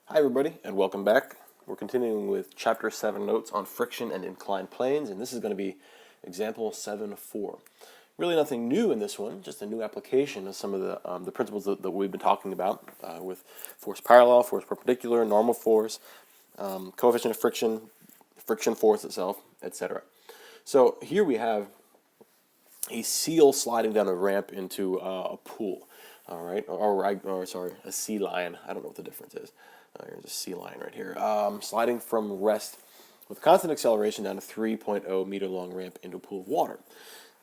Hi everybody, and welcome back. We're continuing with Chapter 7 notes on friction and inclined planes, and this is going to be example 7-4. Really nothing new in this one, just a new application of some of the principles that we've been talking about with force parallel, force perpendicular, normal force, coefficient of friction, friction force itself, etc. So here we have a seal sliding down a ramp into a pool. All right, or sorry, a sea lion. I don't know what the difference is. Here's a sea lion right here. Sliding from rest with constant acceleration down a 3.0 meter long ramp into a pool of water.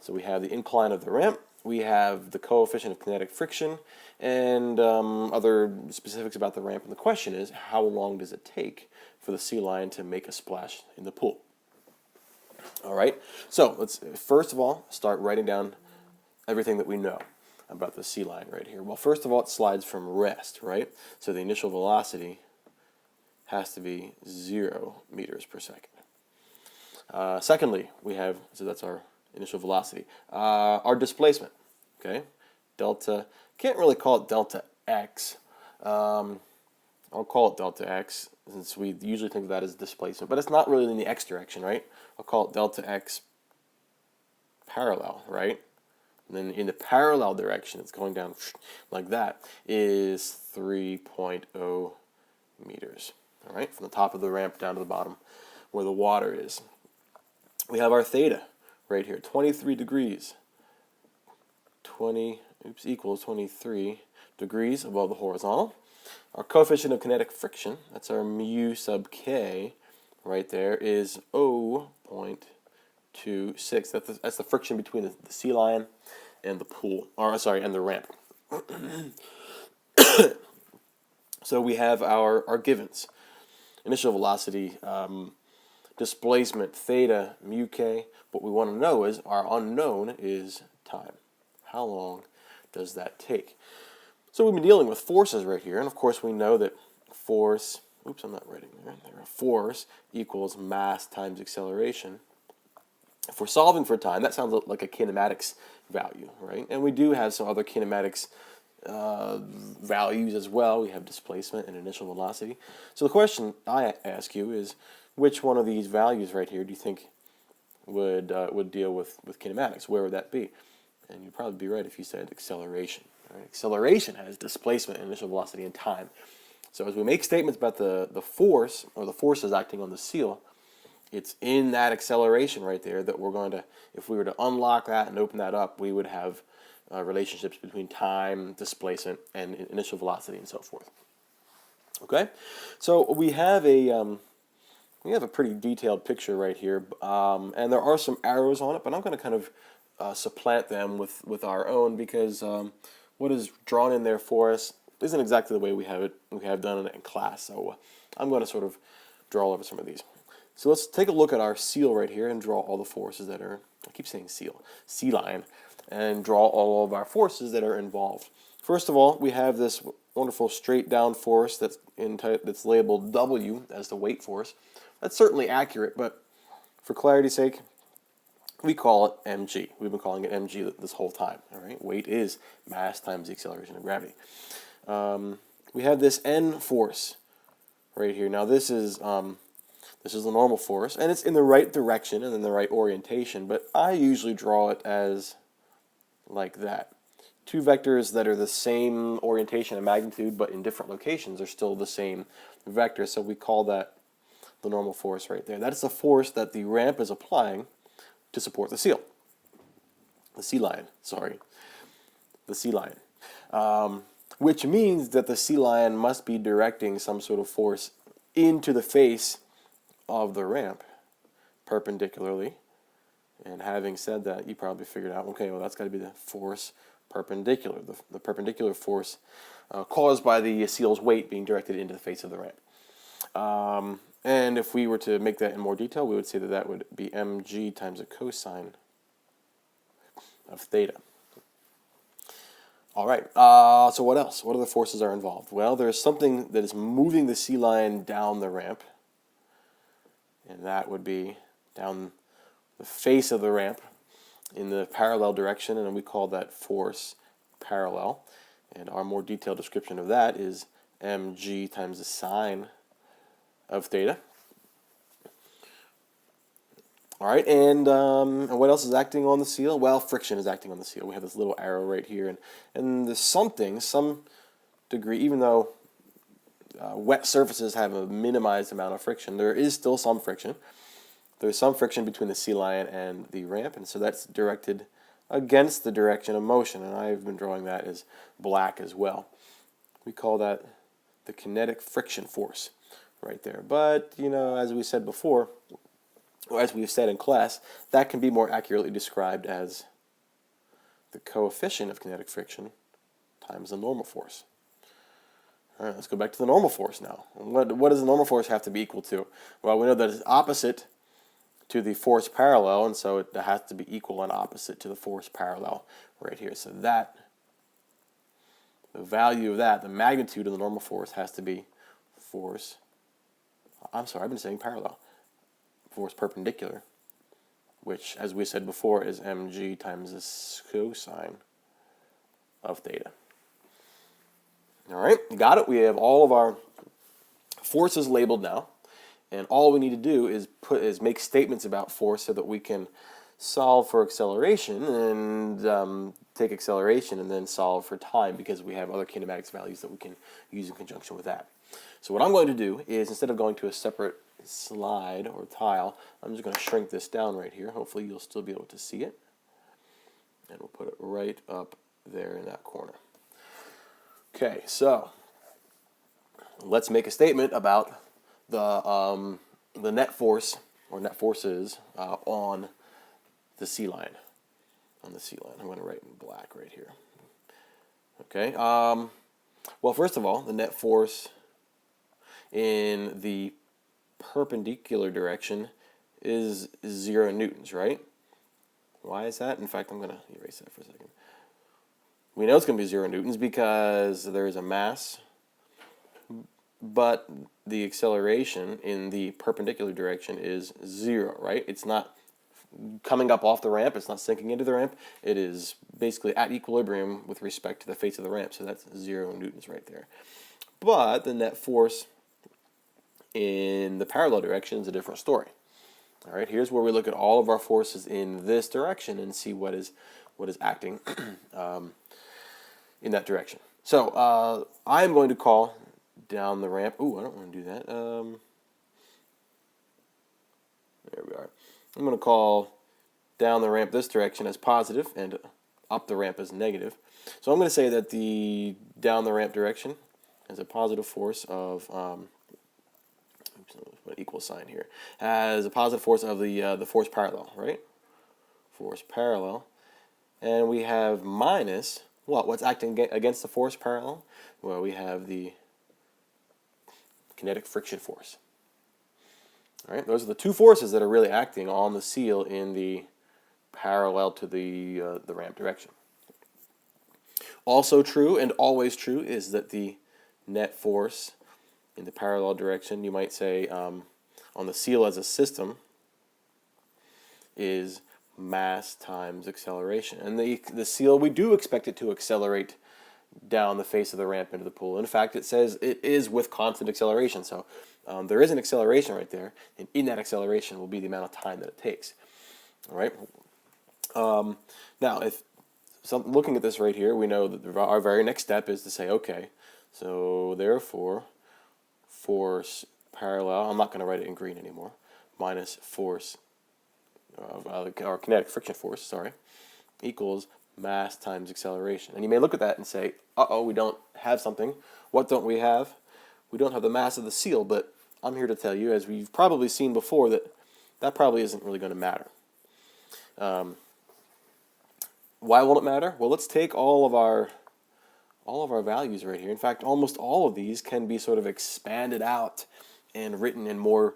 So we have the incline of the ramp, we have the coefficient of kinetic friction, and other specifics about the ramp. And the question is, how long does it take for the sea lion to make a splash in the pool? All right, so let's first of all start writing down everything that we know about the sea lion right here. Well, first of all, it slides from rest, right? So the initial velocity has to be 0 meters per second. Secondly, we have, so that's our initial velocity. Our displacement, okay? Delta, can't really call it delta x. I'll call it delta x since we usually think of that as displacement, but it's not really in the x direction, right? I'll call it delta x parallel, right? And then in the parallel direction, it's going down like that, is 3.0 meters. All right, from the top of the ramp down to the bottom where the water is. We have our theta right here, 23 degrees. Equals 23 degrees above the horizontal. Our coefficient of kinetic friction, that's our mu sub k, right there, is 0.26. That's the friction between the sea lion and the pool, or sorry, and the ramp. So we have our givens. Initial velocity, displacement, theta, mu k. What we want to know is, our unknown is time. How long does that take? So we've been dealing with forces right here, and of course we know that force, oops, I'm not writing there, force equals mass times acceleration. If we're solving for time, that sounds like a kinematics value, right? And we do have some other kinematics values as well. We have displacement and initial velocity. So the question I ask you is, which one of these values right here do you think would deal with kinematics? Where would that be? And you'd probably be right if you said acceleration. Right? Acceleration has displacement, initial velocity, and time. So as we make statements about the force, or the forces acting on the seal, it's in that acceleration right there that we're going to, if we were to unlock that and open that up, we would have relationships between time, displacement, and initial velocity, and so forth. Okay, so we have a pretty detailed picture right here, and there are some arrows on it, but I'm going to kind of supplant them with our own, because what is drawn in there for us isn't exactly the way we have done it in class. So I'm going to sort of draw over some of these. So let's take a look at our seal right here and draw all the forces that are, I keep saying seal, sea lion, and draw all of our forces that are involved. First of all, we have this wonderful straight down force that's labeled W as the weight force. That's certainly accurate, but for clarity's sake, we call it mg. We've been calling it mg this whole time. All right, weight is mass times the acceleration of gravity. We have this N force right here. Now this is the normal force, and it's in the right direction and in the right orientation, but I usually draw it as like that. Two vectors that are the same orientation and magnitude, but in different locations, are still the same vector, so we call that the normal force right there. That's the force that the ramp is applying to support the seal. The sea lion, sorry. The sea lion. Which means that the sea lion must be directing some sort of force into the face of the ramp perpendicularly. And having said that, you probably figured out, okay, well, that's got to be the force perpendicular, the perpendicular force caused by the seal's weight being directed into the face of the ramp. And if we were to make that in more detail, we would say that that would be mg times the cosine of theta. All right, so what else? What other forces are involved? Well, there's something that is moving the sea lion down the ramp, and that would be down the face of the ramp in the parallel direction, and we call that force parallel. And our more detailed description of that is mg times the sine of theta. All right, and what else is acting on the seal? Well, friction is acting on the seal. We have this little arrow right here, and there's some degree, even though wet surfaces have a minimized amount of friction, there is still some friction. There's some friction between the sea lion and the ramp, and so that's directed against the direction of motion, and I've been drawing that as black as well. We call that the kinetic friction force right there. But, you know, as we said before, or as we've said in class, that can be more accurately described as the coefficient of kinetic friction times the normal force. All right, let's go back to the normal force now. What does the normal force have to be equal to? Well, we know that it's opposite to the force parallel, and so it has to be equal and opposite to the force parallel right here. So that, the value of that, the magnitude of the normal force has to be force, I'm sorry, I've been saying parallel, force perpendicular, which, as we said before, is mg times the cosine of theta. All right, got it? We have all of our forces labeled now, and all we need to do is make statements about force so that we can solve for acceleration and take acceleration and then solve for time, because we have other kinematics values that we can use in conjunction with that. So what I'm going to do is, instead of going to a separate slide or tile, I'm just going to shrink this down right here. Hopefully you'll still be able to see it. And we'll put it right up there in that corner. Okay, so let's make a statement about the net force, or net forces, on the sea line. On the sea line. I'm going to write in black right here. Okay, well, first of all, the net force in the perpendicular direction is 0 newtons, right? Why is that? In fact, I'm going to erase that for a second. We know it's going to be 0 newtons because there is a mass, but the acceleration in the perpendicular direction is 0, right? It's not coming up off the ramp, it's not sinking into the ramp, it is basically at equilibrium with respect to the face of the ramp, so that's 0 newtons right there. But the net force in the parallel direction is a different story. All right, here's where we look at all of our forces in this direction and see what is acting in that direction. So I'm going to call down the ramp. Ooh, I don't want to do that. There we are. I'm going to call down the ramp this direction as positive and up the ramp as negative. So I'm going to say that the down the ramp direction has a positive force of put an equal sign here, has a positive force of the force parallel, right? Force parallel, and we have minus what? What's acting against the force parallel? Well, we have the kinetic friction force. All right, those are the two forces that are really acting on the seal in the parallel to the ramp direction. Also true and always true is that the net force in the parallel direction, you might say, on the seal as a system, is mass times acceleration. And the seal, we do expect it to accelerate down the face of the ramp into the pool. In fact, it says it is with constant acceleration. So there is an acceleration right there, and in that acceleration will be the amount of time that it takes. All right. Now, looking at this right here, we know that our very next step is to say, okay, so therefore, force parallel, I'm not going to write it in green anymore, minus force, or kinetic friction force, sorry, equals mass times acceleration. And you may look at that and say, uh-oh, we don't have something. What don't we have? We don't have the mass of the seal, but I'm here to tell you, as we've probably seen before, that probably isn't really going to matter. Why won't it matter? Well, let's take all of our values right here. In fact, almost all of these can be sort of expanded out and written in more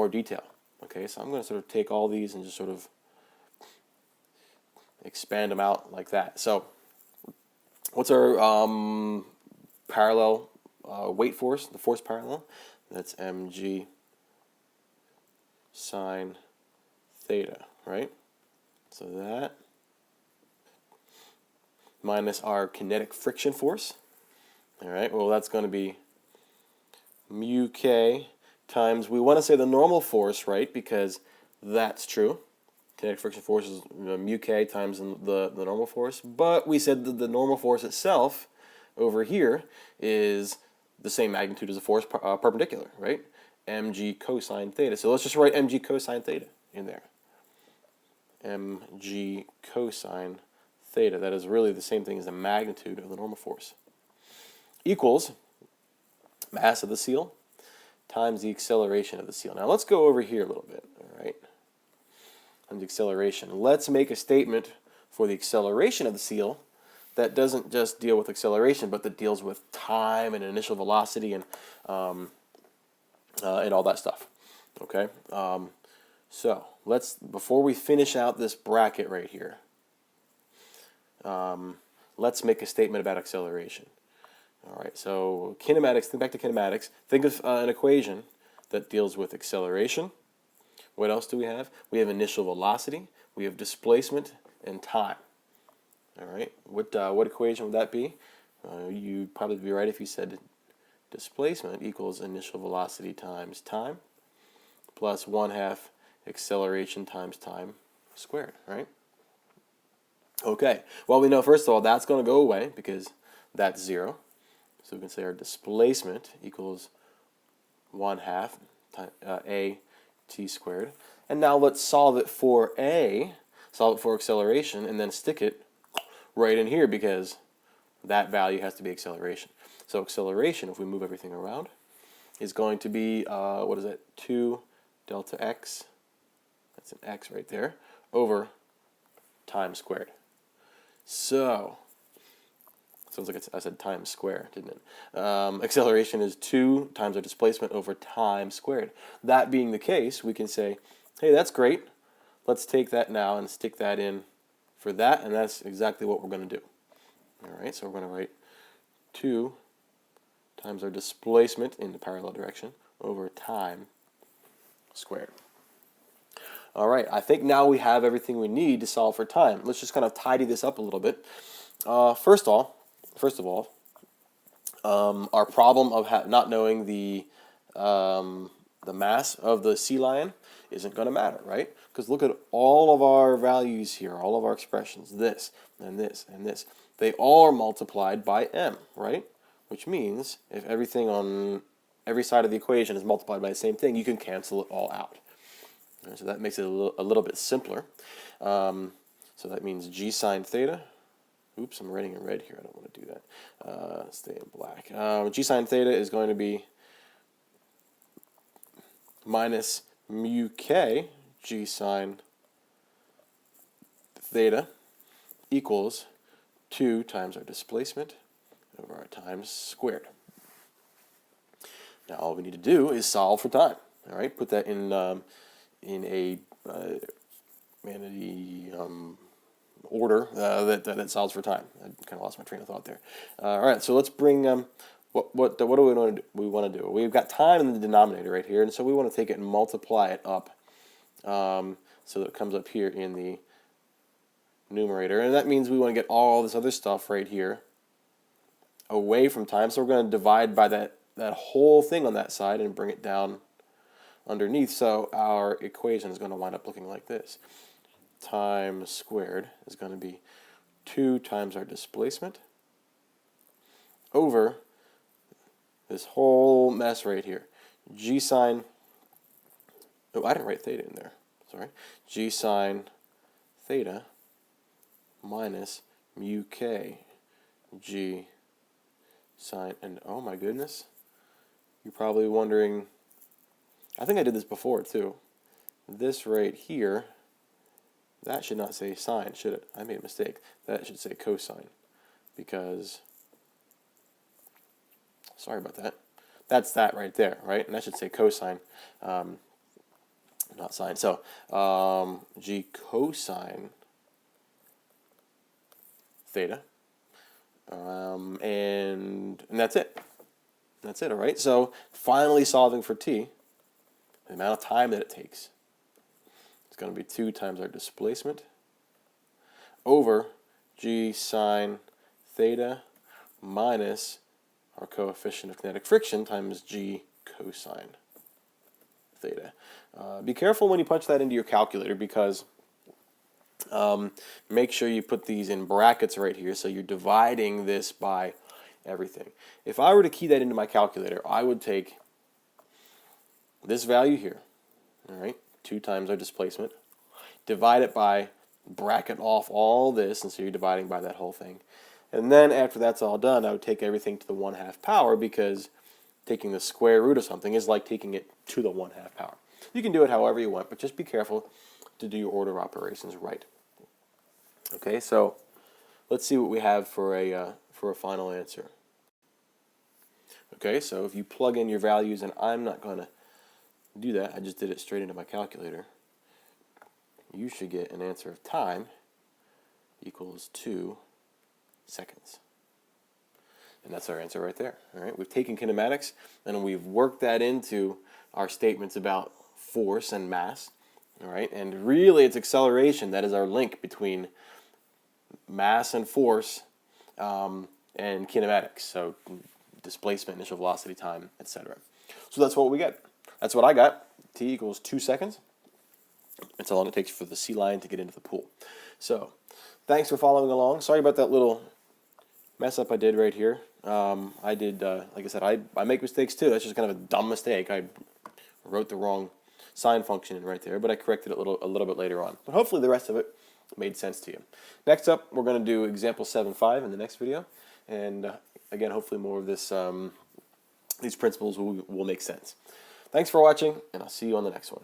detail. Okay, so I'm going to sort of take all these and just sort of expand them out like that. So, what's our parallel weight force? The force parallel. That's mg sine theta, right? So that minus our kinetic friction force, All right, well, that's going to be mu k times, we want to say the normal force, right, because that's true. Kinetic friction force is mu k times the normal force, but we said that the normal force itself over here is the same magnitude as the force perpendicular, right? Mg cosine theta. So let's just write mg cosine theta in there. Mg cosine theta. That is really the same thing as the magnitude of the normal force. Equals mass of the seal times the acceleration of the seal. Now let's go over here a little bit, all right? And the acceleration. Let's make a statement for the acceleration of the seal that doesn't just deal with acceleration, but that deals with time and initial velocity and all that stuff. Okay. So let's, before we finish out this bracket right here, let's make a statement about acceleration. All right. So kinematics. Think back to kinematics. Think of an equation that deals with acceleration. What else do we have? We have initial velocity, we have displacement, and time. All right. What equation would that be? You'd probably be right if you said displacement equals initial velocity times time plus 1/2 acceleration times time squared, right? Okay. Well, we know first of all that's going to go away because that's 0. So we can say our displacement equals 1/2 a t squared. And now let's solve it for acceleration, and then stick it right in here because that value has to be acceleration. So acceleration, if we move everything around, is going to be, what is it, 2 delta x, that's an x right there, over time squared. So, sounds like I said time square, didn't it? Acceleration is 2 times our displacement over time squared. That being the case, we can say, hey, that's great. Let's take that now and stick that in for that, and that's exactly what we're going to do. All right, so we're going to write 2 times our displacement in the parallel direction over time squared. All right, I think now we have everything we need to solve for time. Let's just kind of tidy this up a little bit. First of all, our problem of not knowing the mass of the sea lion isn't going to matter, right? Because look at all of our values here, all of our expressions, this and this and this. They all are multiplied by m, right? Which means if everything on every side of the equation is multiplied by the same thing, you can cancel it all out. Right, so that makes it a little bit simpler. So that means g sine theta. Oops, I'm writing in red here. I don't want to do that. Stay in black. G sine theta is going to be minus mu k g sine theta equals 2 times our displacement over our times squared. Now all we need to do is solve for time. All right, put that in a vanity order that solves for time. I kind of lost my train of thought there. All right, so let's bring what do we want to do? We've got time in the denominator right here, and so we want to take it and multiply it up so that it comes up here in the numerator, and that means we want to get all this other stuff right here away from time. So we're going to divide by that whole thing on that side and bring it down underneath. So our equation is going to wind up looking like this. Time squared is going to be 2 times our displacement over this whole mess right here. G sine, oh, I didn't write theta in there, sorry. G sine theta minus mu k g sine, and oh my goodness, you're probably wondering, I think I did this before too. This right here, that should not say sine, should it? I made a mistake. That should say cosine, because, sorry about that. That's that right there, right? And that should say cosine, not sine. So g cosine theta, and that's it. That's it, all right? So finally solving for t, the amount of time that it takes, it's going to be 2 times our displacement over g sine theta minus our coefficient of kinetic friction, times g cosine theta. Be careful when you punch that into your calculator, because make sure you put these in brackets right here, so you're dividing this by everything. If I were to key that into my calculator, I would take this value here, all right, 2 times our displacement, divide it by, bracket off all this, and so you're dividing by that whole thing. And then after that's all done, I would take everything to the 1/2 power, because taking the square root of something is like taking it to the 1/2 power. You can do it however you want, but just be careful to do your order of operations right. Okay, so let's see what we have for a final answer. Okay, so if you plug in your values, and I'm not going to do that, I just did it straight into my calculator, you should get an answer of time equals 2 seconds. And that's our answer right there. All right, we've taken kinematics and we've worked that into our statements about force and mass. All right, and really it's acceleration that is our link between mass and force and kinematics. So displacement, initial velocity, time, etc. So that's what we get. That's what I got. T equals 2 seconds. That's how long it takes for the sea lion to get into the pool. So thanks for following along. Sorry about that little mess up I did right here. I did, like I said, I make mistakes too. That's just kind of a dumb mistake. I wrote the wrong sine function in right there, but I corrected it a little bit later on. But hopefully the rest of it made sense to you. Next up, we're going to do example 7.5 in the next video. And again, hopefully more of this, these principles will make sense. Thanks for watching, and I'll see you on the next one.